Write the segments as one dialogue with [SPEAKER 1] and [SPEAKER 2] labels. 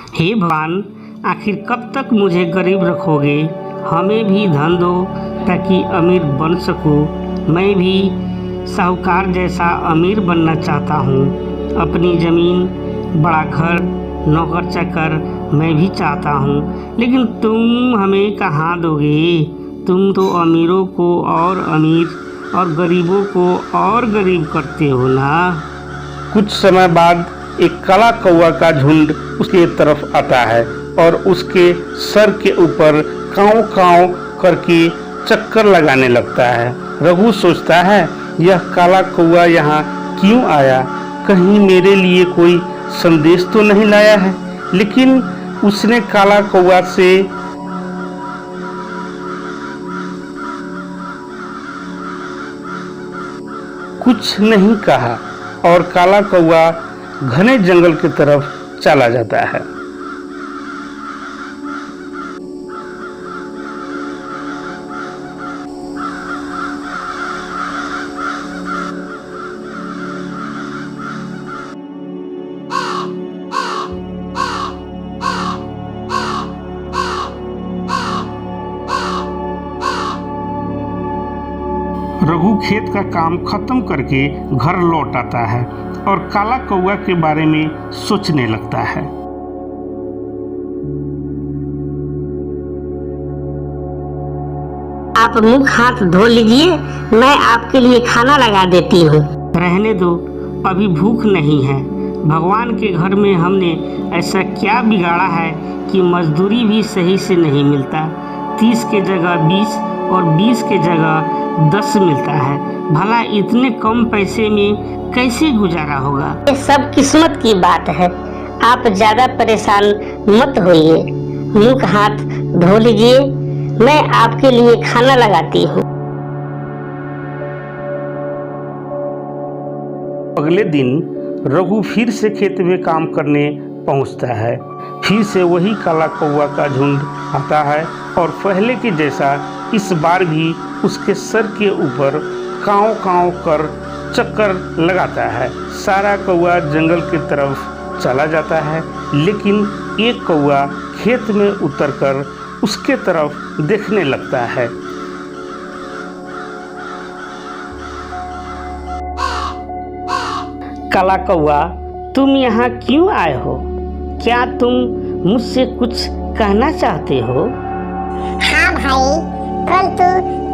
[SPEAKER 1] हे भगवान, आखिर कब तक मुझे गरीब रखोगे? हमें भी धन दो ताकि अमीर बन सकूं। मैं भी साहूकार जैसा अमीर बनना चाहता हूँ। अपनी ज़मीन, बड़ा घर, नौकर चाकर मैं भी चाहता हूँ, लेकिन तुम हमें कहाँ दोगे? तुम तो अमीरों को और अमीर और गरीबों को और गरीब करते हो ना।
[SPEAKER 2] कुछ समय बाद एक काला कौवा का झुंड उसके तरफ आता है और उसके सर के ऊपर काँव काँव करके चक्कर लगाने लगता है। रघु सोचता है, यह काला कौवा यहाँ क्यों आया? कहीं मेरे लिए कोई संदेश तो नहीं लाया है? लेकिन उसने काला कौवा से कुछ नहीं कहा और काला कौवा घने जंगल की तरफ चला जाता है। रघु खेत का काम खत्म करके घर लौट आता है और काला कौवा के बारे में सोचने लगता है।
[SPEAKER 3] आप मुंह हाथ धो लीजिए, मैं आपके लिए खाना लगा देती हूँ।
[SPEAKER 1] रहने दो, अभी भूख नहीं है। भगवान के घर में हमने ऐसा क्या बिगाड़ा है कि मजदूरी भी सही से नहीं मिलता। 30 के जगह 20 और 20 के जगह 10 मिलता है। भला इतने कम पैसे में कैसे गुजारा होगा?
[SPEAKER 3] ये सब किस्मत की बात है। आप ज्यादा परेशान मत होइए, मुंह हाथ धो लीजिए, मैं आपके लिए खाना लगाती हूँ।
[SPEAKER 2] अगले दिन रघु फिर से खेत में काम करने पहुंचता है। फिर से वही काला कौवा का झुंड आता है और पहले के जैसा इस बार भी उसके सर के ऊपर काँव काँव कर चक्कर लगाता है। सारा कौवा जंगल की तरफ चला जाता है, लेकिन एक कौवा खेत में उतरकर उसके तरफ देखने लगता है।
[SPEAKER 1] काला कौवा, तुम यहाँ क्यों आए हो? क्या तुम मुझसे कुछ कहना चाहते हो?
[SPEAKER 4] हाँ भाई, परंतु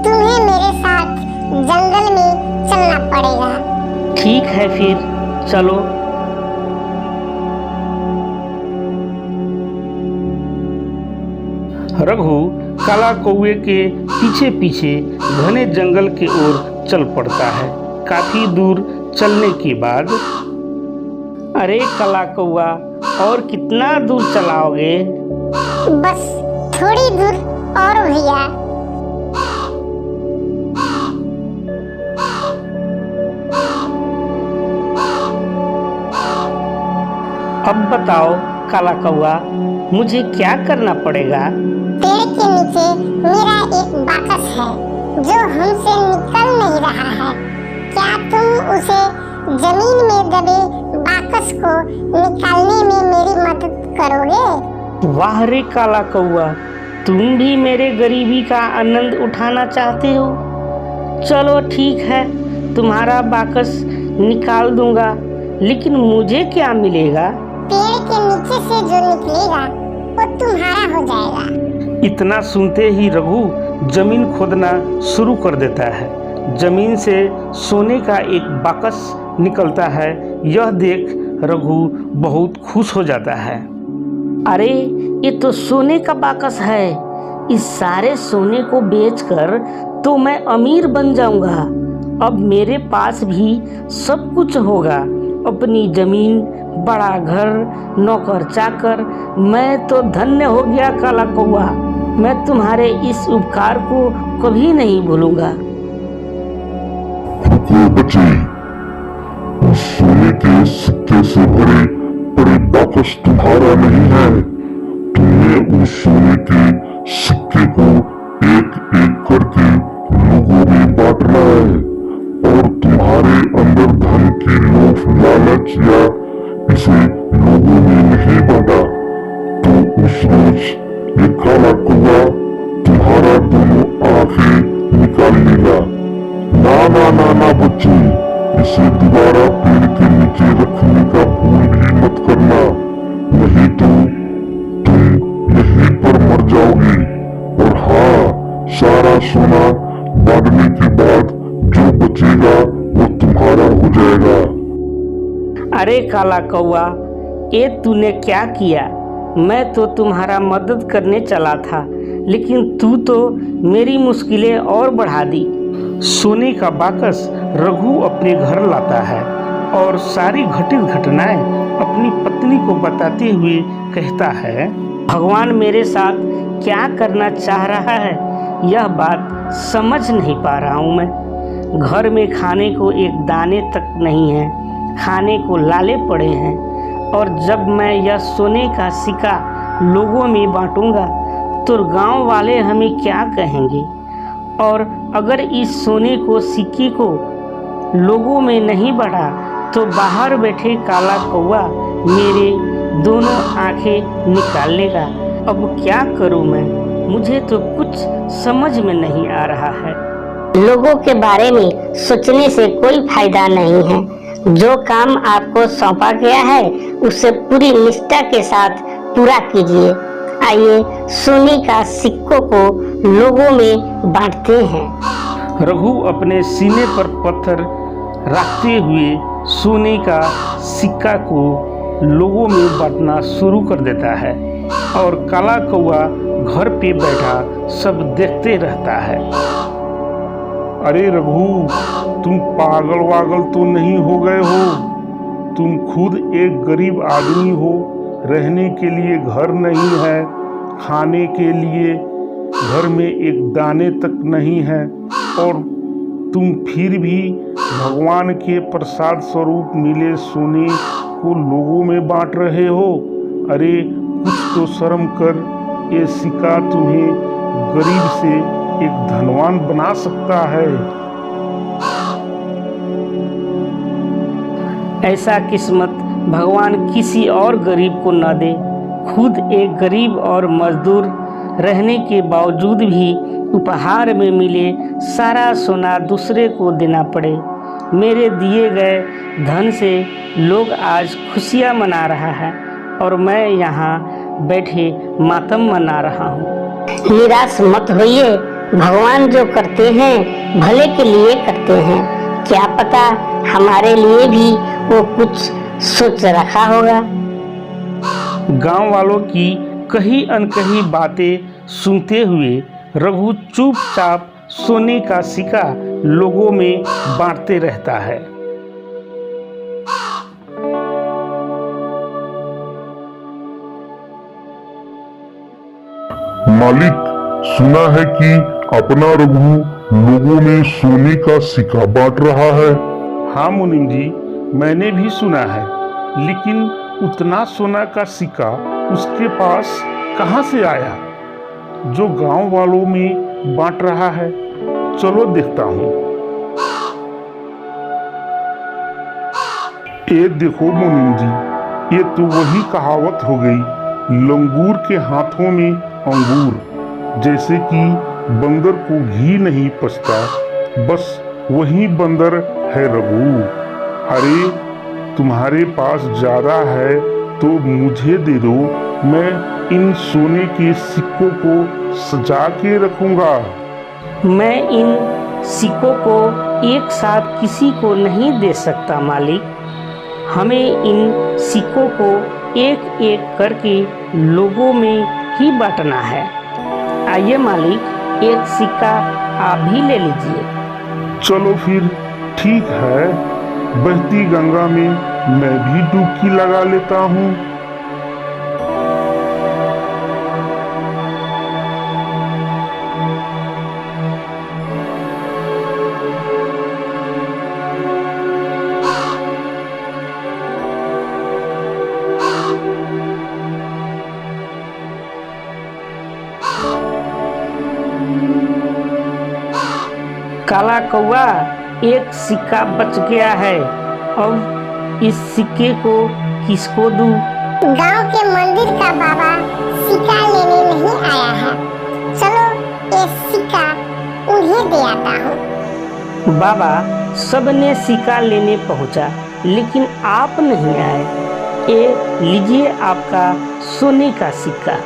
[SPEAKER 4] तुम्हें मेरे साथ जंगल में चलना पड़ेगा।
[SPEAKER 1] ठीक है, फिर चलो।
[SPEAKER 2] रघु काला कौवे के पीछे पीछे घने जंगल की ओर चल पड़ता है। काफी दूर चलने के बाद,
[SPEAKER 1] अरे काला कौवा, और कितना दूर चलाओगे?
[SPEAKER 4] बस थोड़ी दूर और भैया।
[SPEAKER 1] अब बताओ काला कौवा, मुझे क्या करना पड़ेगा?
[SPEAKER 4] पेड़ के नीचे मेरा एक बाकस है जो हमसे निकल नहीं रहा है। क्या तुम उसे जमीन में दबे बाकस को निकालने में मेरी मदद करोगे?
[SPEAKER 1] वाह रे काला कौवा, तुम भी मेरे गरीबी का आनंद उठाना चाहते हो। चलो ठीक है, तुम्हारा बाकस निकाल दूंगा, लेकिन मुझे क्या मिलेगा?
[SPEAKER 4] पेड़ के नीचे से जो निकलेगा वो तुम्हारा हो जाएगा।
[SPEAKER 2] इतना सुनते ही रघु जमीन खोदना शुरू कर देता है। जमीन से सोने का एक बाकस निकलता है। यह देख रघु बहुत खुश हो जाता है।
[SPEAKER 1] अरे, ये तो सोने का बाकस है। इस सारे सोने को बेचकर तो मैं अमीर बन जाऊंगा। अब मेरे पास भी सब कुछ होगा, अपनी जमीन, बड़ा घर, नौकर चाकर। मैं तो धन्य हो गया काला कौवा। मैं तुम्हारे इस उपकार को कभी नहीं भूलूंगा।
[SPEAKER 5] बच्चे, उस सोने के सिक्के से भरे बड़े बाकस तुम्हारा नहीं है। तुम्हें उस सोने के सिक्के को एक एक करके लोगों में बांटना है और तुम्हारे अंदर धन की लोभ लालच या इसे लोगों में नहीं बांटा
[SPEAKER 1] काला कौआ, ये तूने क्या किया? मैं तो तुम्हारा मदद करने चला था, लेकिन तू तो मेरी मुश्किलें और बढ़ा दी।
[SPEAKER 2] सोने का बाकस रघु अपने घर लाता है और सारी घटित घटनाएं अपनी पत्नी को बताते हुए कहता है,
[SPEAKER 1] भगवान मेरे साथ क्या करना चाह रहा है, यह बात समझ नहीं पा रहा हूँ मैं। घर में खाने को एक दाने तक नहीं है, खाने को लाले पड़े हैं, और जब मैं यह सोने का सिक्का लोगों में बांटूंगा तो गांव वाले हमें क्या कहेंगे? और अगर इस सोने को सिक्के को लोगों में नहीं बढ़ा तो बाहर बैठे काला कौआ मेरे दोनों आंखें निकाल लेगा। अब क्या करूं मैं? मुझे तो कुछ समझ में नहीं आ रहा है।
[SPEAKER 3] लोगों के बारे में सोचने से कोई फायदा नहीं है। जो काम आपको सौंपा गया है उसे पूरी निष्ठा के साथ पूरा कीजिए। आइए सोने का सिक्कों को लोगों में बांटते हैं।
[SPEAKER 2] रघु अपने सीने पर पत्थर रखते हुए सोने का सिक्का को लोगों में बांटना शुरू कर देता है और काला कौआ घर पे बैठा सब देखते रहता है।
[SPEAKER 5] अरे रघु, तुम पागल वागल तो नहीं हो गए हो? तुम खुद एक गरीब आदमी हो, रहने के लिए घर नहीं है, खाने के लिए घर में एक दाने तक नहीं है, और तुम फिर भी भगवान के प्रसाद स्वरूप मिले सोने को लोगों में बांट रहे हो। अरे कुछ तो शर्म कर। ये सिक्का तुम्हें गरीब से एक धनवान बना सकता है।
[SPEAKER 1] ऐसा किस्मत भगवान किसी और गरीब को न दे। खुद एक गरीब और मजदूर रहने के बावजूद भी उपहार में मिले सारा सोना दूसरे को देना पड़े। मेरे दिए गए धन से लोग आज खुशियाँ मना रहा है और मैं यहाँ बैठे मातम मना रहा हूँ।
[SPEAKER 3] निराश मत होइए। भगवान जो करते हैं भले के लिए करते हैं। क्या पता हमारे लिए भी वो कुछ सोच रखा होगा।
[SPEAKER 2] गांव वालों की कही अनकही बातें सुनते हुए रघु चुपचाप सोने का सिक्का लोगों में बांटते रहता है।
[SPEAKER 5] मालिक, सुना है कि अपना रघु लोगों में सोने का सिक्का बांट रहा है।
[SPEAKER 2] हाँ मुनीम जी, मैंने भी सुना है, लेकिन उतना सोना का सिक्का उसके पास कहाँ से आया जो गांव वालों में बांट रहा है? चलो देखता हूँ। ये देखो मुनीम जी, ये तो वही कहावत हो गई, लंगूर के हाथों में अंगूर। जैसे कि बंदर को घी नहीं पचता, बस वही बंदर है रघु। अरे तुम्हारे पास ज्यादा है तो मुझे दे दो, मैं इन सोने के सिक्कों को सजा के रखूंगा।
[SPEAKER 1] मैं इन सिक्कों को एक साथ किसी को नहीं दे सकता मालिक। हमें इन सिक्कों को एक एक करके लोगों में ही बांटना है। आइए मालिक, एक सिक्का आप भी ले लीजिए।
[SPEAKER 5] चलो फिर ठीक है, बहती गंगा में मैं भी डुबकी लगा लेता हूँ।
[SPEAKER 1] काला कौआ, एक सिक्का बच गया है। अब इस सिक्के को किसको दूं?
[SPEAKER 4] गांव के मंदिर का बाबा सिक्का लेने नहीं आया है। चलो ये सिक्का उन्हें दे आता हूँ।
[SPEAKER 1] बाबा, सबने सिक्का लेने पहुंचा, लेकिन आप नहीं आए। ये लीजिए आपका सोने का सिक्का।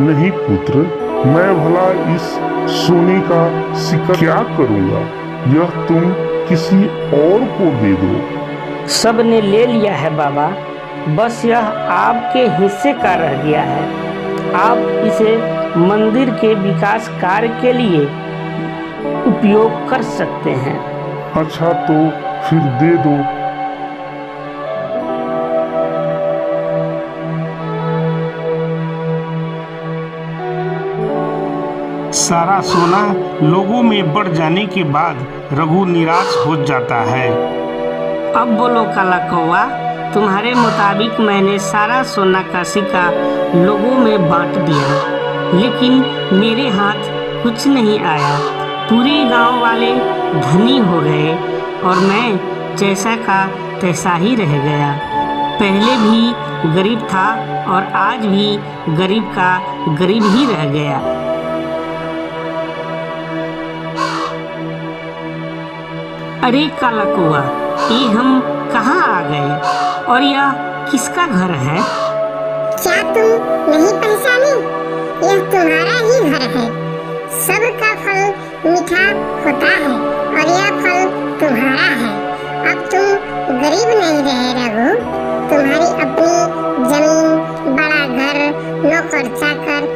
[SPEAKER 5] नहीं पुत्र, मैं भला इस सोने का सिक्का क्या करूँगा? यह तुम किसी और को दे दो।
[SPEAKER 1] सब ने ले लिया है बाबा, बस यह आपके हिस्से का रह गया है। आप इसे मंदिर के विकास कार्य के लिए उपयोग कर सकते हैं।
[SPEAKER 5] अच्छा तो फिर दे दो।
[SPEAKER 2] सारा सोना लोगों में बढ़ जाने के बाद रघु निराश हो जाता है।
[SPEAKER 1] अब बोलो काला कौवा, तुम्हारे मुताबिक मैंने सारा सोना का सिक्का लोगों में बांट दिया, लेकिन मेरे हाथ कुछ नहीं आया। पूरे गांव वाले धनी हो गए और मैं जैसा का तैसा ही रह गया। पहले भी गरीब था और आज भी गरीब का गरीब ही रह गया। अरे काला कौवा, ये हम कहाँ आ गए और यह किसका घर है?
[SPEAKER 4] क्या तुम नहीं पहचाने? यह तुम्हारा ही घर है। सबका फल मीठा होता है और यह फल तुम्हारा है। अब तुम गरीब नहीं रहे रघु। तुम्हारी अपनी जमीन, बड़ा घर, नौकर चाकर